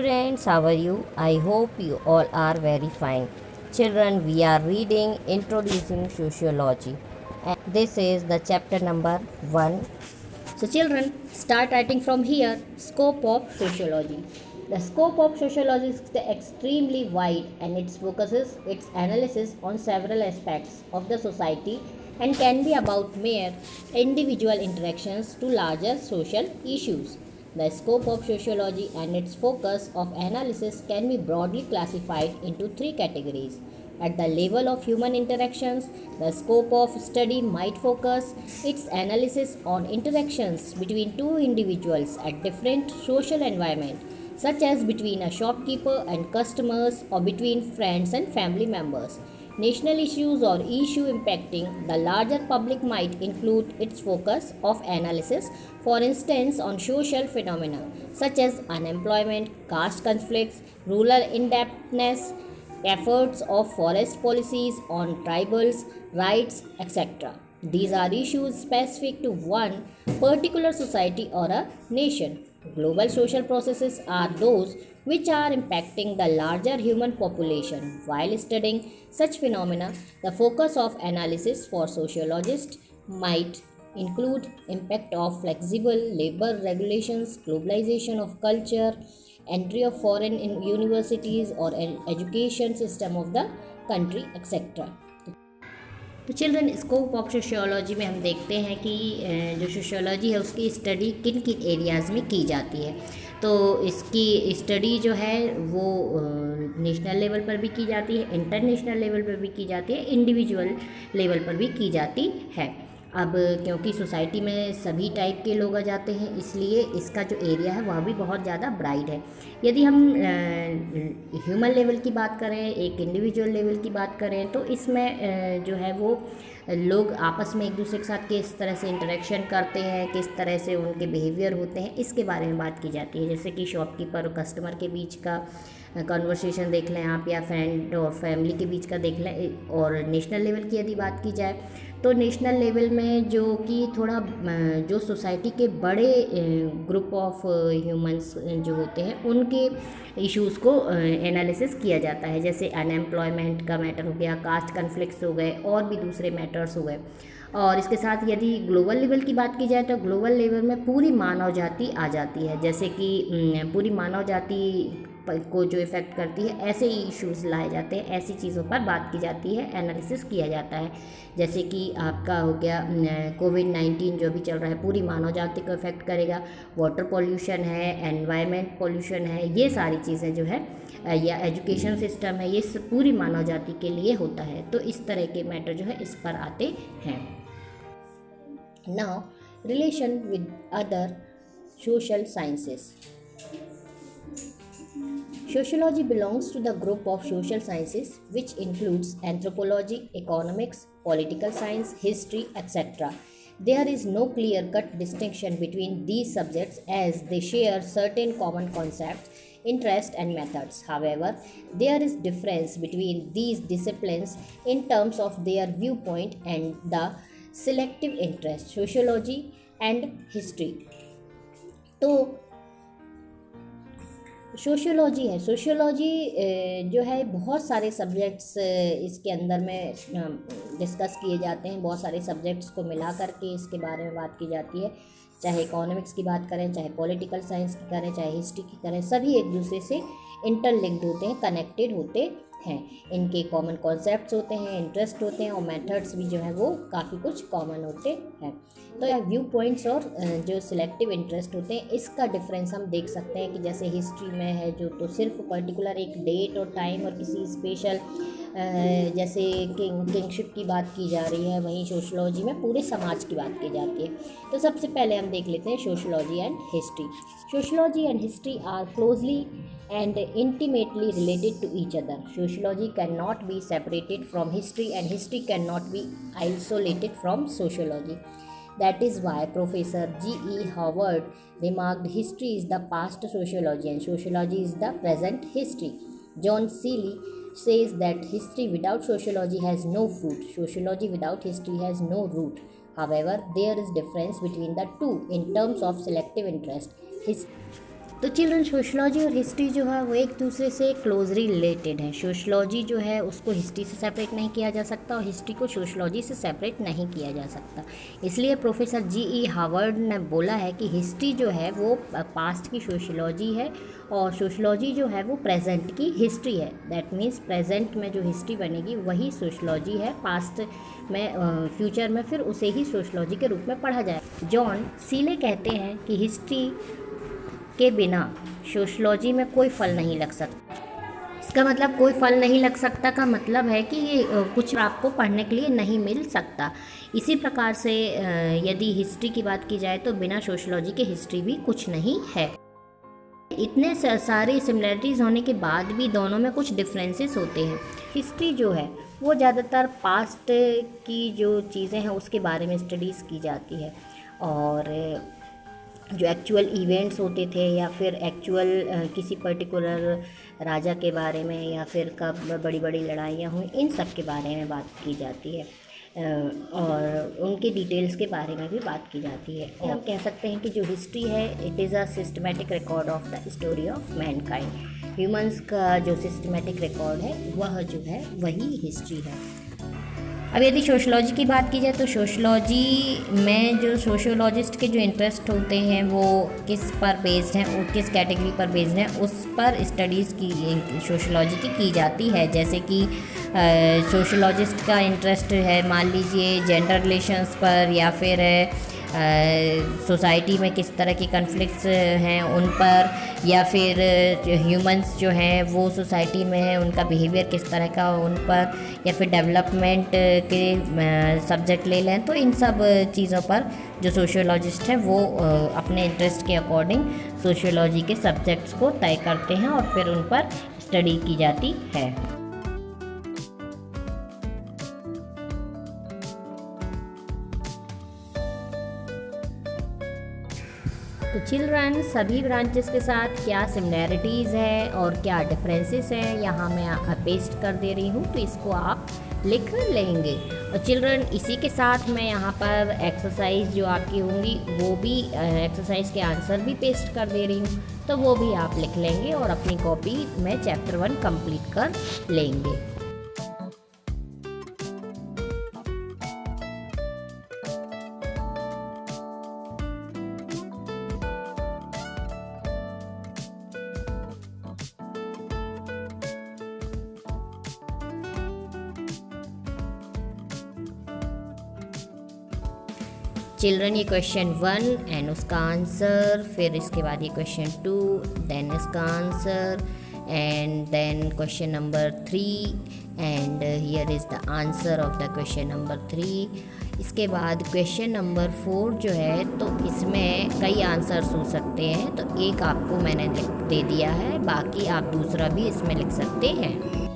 friends, how are you? I hope you all are very fine. Children, we are reading Introducing Sociology, and this is the chapter number 1. So, children, start writing from here. Scope of Sociology. The scope of sociology is extremely wide and it focuses its analysis on several aspects of the society and can be about mere individual interactions to larger social issues. The scope of sociology and its focus of analysis can be broadly classified into three categories. At the level of human interactions, the scope of study might focus its analysis on interactions between two individuals at different social environments, such as between a shopkeeper and customers or between friends and family members. National issues or issue impacting the larger public might include its focus of analysis, for instance, on social phenomena such as unemployment, caste conflicts, rural indebtedness, efforts of forest policies on tribals' rights, etc. These are issues specific to one particular society or a nation. Global social processes are those which are impacting the larger human population. While studying such phenomena, the focus of analysis for sociologists might include impact of flexible labor regulations, globalization of culture, entry of foreign in universities or education system of the country, etc. तो children scope of sociology में हम देखते हैं कि जो sociology है उसकी study किन किन एरियाज़ में की जाती है। तो इसकी स्टडी जो है वो नेशनल लेवल पर भी की जाती है, इंटरनेशनल लेवल पर भी की जाती है, इंडिविजुअल लेवल पर भी की जाती है। अब क्योंकि सोसाइटी में सभी टाइप के लोग आ जाते हैं, इसलिए इसका जो एरिया है वह भी बहुत ज़्यादा ब्राइड है। यदि हम ह्यूमन लेवल की बात करें, एक इंडिविजुअल लेवल की बात करें, तो इसमें जो है वो लोग आपस में एक दूसरे के साथ किस तरह से इंटरेक्शन करते हैं, किस तरह से उनके बिहेवियर होते हैं, इसके बारे में बात की जाती है। जैसे कि शॉपकीपर और कस्टमर के बीच का कन्वर्सेशन देख लें आप, या फ्रेंड और फैमिली के बीच का देख लें। और नेशनल लेवल की यदि बात की जाए तो नेशनल लेवल में जो कि थोड़ा जो सोसाइटी के बड़े ग्रुप ऑफ ह्यूमंस जो होते हैं उनके इश्यूज़ को एनालिसिस किया जाता है। जैसे अनएम्प्लॉयमेंट का मैटर हो गया, कास्ट कन्फ्लिक्ट्स हो गए और भी दूसरे मैटर्स हो गए। और इसके साथ यदि ग्लोबल लेवल की बात की जाए तो ग्लोबल लेवल में पूरी मानव जाति आ जाती है। जैसे कि पूरी मानव जाति को जो इफ़ेक्ट करती है ऐसे ही इश्यूज़ लाए जाते हैं, ऐसी चीज़ों पर बात की जाती है, एनालिसिस किया जाता है। जैसे कि आपका हो गया कोविड-19 जो भी चल रहा है, पूरी मानव जाति को इफ़ेक्ट करेगा। वाटर पॉल्यूशन है, एनवायरनमेंट पॉल्यूशन है, ये सारी चीज़ें जो है या एजुकेशन सिस्टम है, ये सब पूरी मानव जाति के लिए होता है। तो इस तरह के मैटर जो है इस पर आते हैं। Now relation with other social sciences. Sociology belongs to the group of social sciences which includes anthropology, economics, political science, history, etc. There is no clear-cut distinction between these subjects as they share certain common concepts, interests and methods. However, there is difference between these disciplines in terms of their viewpoint and the selective interest, sociology and history. तो sociology है, sociology जो है बहुत सारे subjects इसके अंदर में discuss किए जाते हैं। बहुत सारे सब्जेक्ट्स को मिला करके इसके बारे में बात की जाती है। चाहे इकोनॉमिक्स की बात करें, चाहे पॉलिटिकल साइंस की करें, चाहे हिस्ट्री की करें, सभी एक दूसरे से इंटरलिंक्ड होते हैं, कनेक्टेड होते हैं। इनके कॉमन कॉन्सेप्ट्स होते हैं, इंटरेस्ट होते हैं और मेथड्स भी जो है वो काफ़ी कुछ कॉमन होते हैं। तो यह व्यू पॉइंट्स और जो सिलेक्टिव इंटरेस्ट होते हैं इसका डिफरेंस हम देख सकते हैं कि जैसे हिस्ट्री में है जो तो सिर्फ पर्टिकुलर एक डेट और टाइम और किसी स्पेशल जैसे किंगशिप की बात की जा रही है, वहीं सोशलॉजी में पूरे समाज की बात की जाती है। तो सबसे पहले हम देख लेते हैं sociology and history. Sociology and history are closely and intimately related to each other. Sociology cannot be separated from history and history cannot be isolated from sociology. That is why Professor G.E. Howard remarked history is the past sociology and sociology is the present history. John Seeley says that history without sociology has no food. Sociology without history has no root. However, there is difference between the two in terms of selective interest. तो children sociology और history जो है वो एक दूसरे से closely related है। Sociology जो है उसको हिस्ट्री से सेपरेट नहीं किया जा सकता और हिस्ट्री को सोशलॉजी से सेपरेट नहीं किया जा सकता। इसलिए प्रोफेसर जी.ई. हावर्ड ने बोला है कि हिस्ट्री जो है वो पास्ट की सोशलॉजी है और सोशलॉजी जो है वो प्रेजेंट की हिस्ट्री है। दैट मीन्स प्रेजेंट में जो हिस्ट्री बनेगी वही सोशलॉजी है, पास्ट में फ्यूचर में फिर उसे ही सोशलॉजी के रूप में पढ़ा जाए। जॉन सीले कहते हैं कि हिस्ट्री के बिना सोशलॉजी में कोई फल नहीं लग सकता। इसका मतलब कोई फल नहीं लग सकता का मतलब है कि ये कुछ आपको पढ़ने के लिए नहीं मिल सकता। इसी प्रकार से यदि हिस्ट्री की बात की जाए तो बिना सोशलॉजी के हिस्ट्री भी कुछ नहीं है। इतने सारे सिमिलरिटीज़ होने के बाद भी दोनों में कुछ डिफरेंसेस होते हैं। हिस्ट्री जो है वो ज़्यादातर पास्ट की जो चीज़ें हैं उसके बारे में स्टडीज़ की जाती है और जो एक्चुअल इवेंट्स होते थे या फिर एक्चुअल किसी पर्टिकुलर राजा के बारे में या फिर कब बड़ी बड़ी लड़ाइयाँ हुई, इन सब के बारे में बात की जाती है और उनके डिटेल्स के बारे में भी बात की जाती है। हम कह सकते हैं कि जो हिस्ट्री है it is a systematic record of the story of Mankind. Humans का जो सिस्टमेटिक रिकॉर्ड है वह जो है वही हिस्ट्री है। अब यदि सोशलॉजी की बात की जाए तो सोशलॉजी में जो सोशियोलॉजिस्ट के जो इंटरेस्ट होते हैं वो किस पर बेस्ड हैं और किस कैटेगरी पर बेस्ड हैं उस पर स्टडीज़ की सोशलॉजी की जाती है। जैसे कि सोशियोलॉजिस्ट का इंटरेस्ट है मान लीजिए जेंडर रिलेशंस पर या फिर सोसाइटी में किस तरह के कन्फ्लिक्ट्स हैं उन पर, या फिर ह्यूमंस जो हैं वो सोसाइटी में है उनका बिहेवियर किस तरह का उन पर, या फिर डेवलपमेंट के सब्जेक्ट ले लें तो इन सब चीज़ों पर जो सोशियोलॉजिस्ट हैं वो अपने इंटरेस्ट के अकॉर्डिंग सोशियोलॉजी के सब्जेक्ट्स को तय करते हैं और फिर उन पर स्टडी की जाती है। तो चिल्ड्रन सभी ब्रांचेस के साथ क्या सिमिलैरिटीज़ है और क्या डिफरेंसेस है यहाँ मैं पेस्ट कर दे रही हूँ, तो इसको आप लिख लेंगे। और चिल्ड्रन इसी के साथ मैं यहाँ पर एक्सरसाइज जो आपकी होंगी वो भी एक्सरसाइज के आंसर भी पेस्ट कर दे रही हूँ, तो वो भी आप लिख लेंगे और अपनी कॉपी में चैप्टर 1 कंप्लीट कर लेंगे। चिल्ड्रन ये क्वेश्चन 1 एंड उसका आंसर, फिर इसके बाद ये क्वेश्चन 2 देन इसका answer and then question number 3 and here is the answer of the question number 3। इसके बाद क्वेश्चन नंबर 4 जो है तो इसमें कई आंसर्स हो सकते हैं, तो एक आपको मैंने दे दिया है, बाकी आप दूसरा भी इसमें लिख सकते हैं।